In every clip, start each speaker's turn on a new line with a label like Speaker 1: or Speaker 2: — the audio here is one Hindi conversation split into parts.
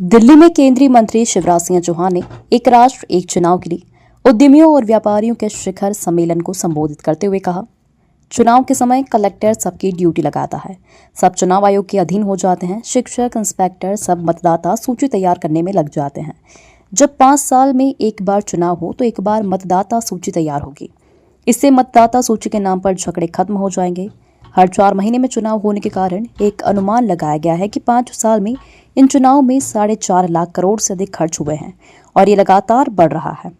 Speaker 1: दिल्ली में केंद्रीय मंत्री शिवराज सिंह चौहान ने एक राष्ट्र एक चुनाव के लिए उद्यमियों और व्यापारियों के शिखर सम्मेलन को संबोधित करते हुए कहा, चुनाव के समय कलेक्टर सबकी ड्यूटी लगाता है, सब चुनाव आयोग के अधीन हो जाते हैं, शिक्षक इंस्पेक्टर सब मतदाता सूची तैयार करने में लग जाते हैं। जब 5 साल में एक बार चुनाव हो तो एक बार मतदाता सूची तैयार होगी। इससे मतदाता सूची के नाम पर झगड़े खत्म हो जाएंगे। हर 4 महीने में चुनाव होने के कारण एक अनुमान लगाया गया है कि 5 साल में इन चुनाव में 4.5 लाख करोड़ से अधिक खर्च हुए हैं और ये लगातार बढ़ रहा है।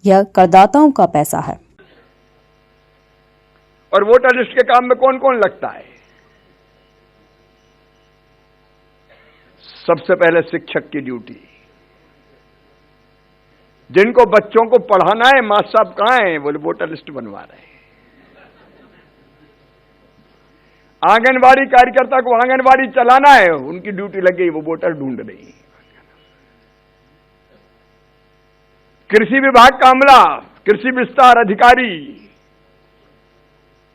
Speaker 1: यह करदाताओं का पैसा है।
Speaker 2: और वोटर लिस्ट के काम में कौन कौन लगता है? सबसे पहले शिक्षक की ड्यूटी। जिनको बच्चों को पढ़ाना है, मास्टर साहब कहां हैं? बोले वोटर लिस्ट बनवा रहे हैं। आंगनबाड़ी कार्यकर्ता को आंगनबाड़ी चलाना है, उनकी ड्यूटी लग गई, वो वोटर ढूंढ रही है। कृषि विभाग का अमला, कृषि विस्तार अधिकारी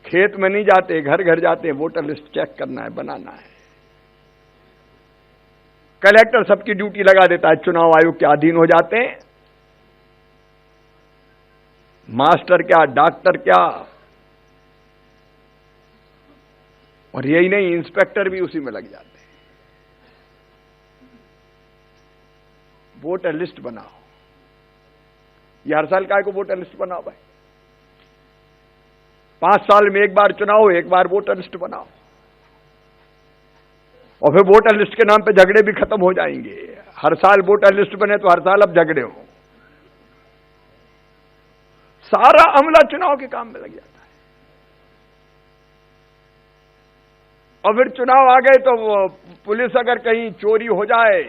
Speaker 2: खेत में नहीं जाते, घर घर जाते, वोटर लिस्ट चेक करना है, बनाना है। कलेक्टर सबकी ड्यूटी लगा देता है, चुनाव आयोग के अधीन हो जाते हैं। मास्टर क्या, डॉक्टर क्या, और यही नहीं, इंस्पेक्टर भी उसी में लग जाते हैं। वोटर लिस्ट बनाओ। ये हर साल काय को वोटर लिस्ट बनाओ भाई? 5 साल में एक बार चुनाव, एक बार वोटर लिस्ट बनाओ, और फिर वोटर लिस्ट के नाम पे झगड़े भी खत्म हो जाएंगे। हर साल वोटर लिस्ट बने तो हर साल अब झगड़े हो। सारा अमला चुनाव के काम में लग जाता है। और फिर चुनाव आ गए तो पुलिस अगर कहीं चोरी हो जाए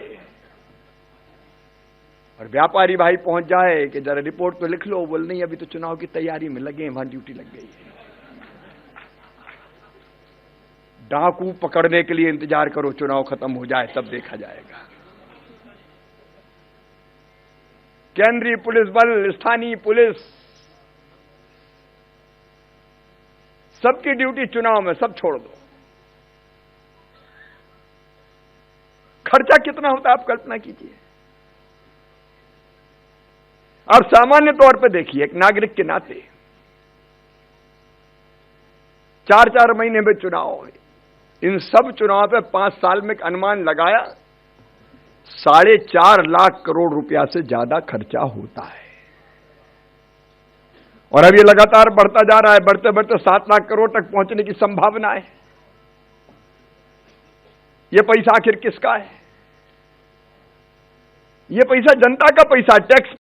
Speaker 2: और व्यापारी भाई पहुंच जाए कि जरा रिपोर्ट तो लिख लो, बोल नहीं अभी तो चुनाव की तैयारी में लगे हैं, वहां ड्यूटी लग गई है। डाकू पकड़ने के लिए इंतजार करो, चुनाव खत्म हो जाए तब देखा जाएगा। केंद्रीय पुलिस बल, स्थानीय पुलिस, सबकी ड्यूटी चुनाव में, सब छोड़ दो। खर्चा कितना होता है आप कल्पना कीजिए। और सामान्य तौर पे देखिए, एक नागरिक के नाते 4-4 महीने में चुनाव है। इन सब चुनाव पे 5 साल में अनुमान लगाया 4.5 लाख करोड़ रुपया से ज्यादा खर्चा होता है। और अब ये लगातार बढ़ता जा रहा है, बढ़ते बढ़ते 7 लाख करोड़ तक पहुंचने की संभावना है। ये पैसा आखिर किसका है? ये पैसा जनता का पैसा, टैक्स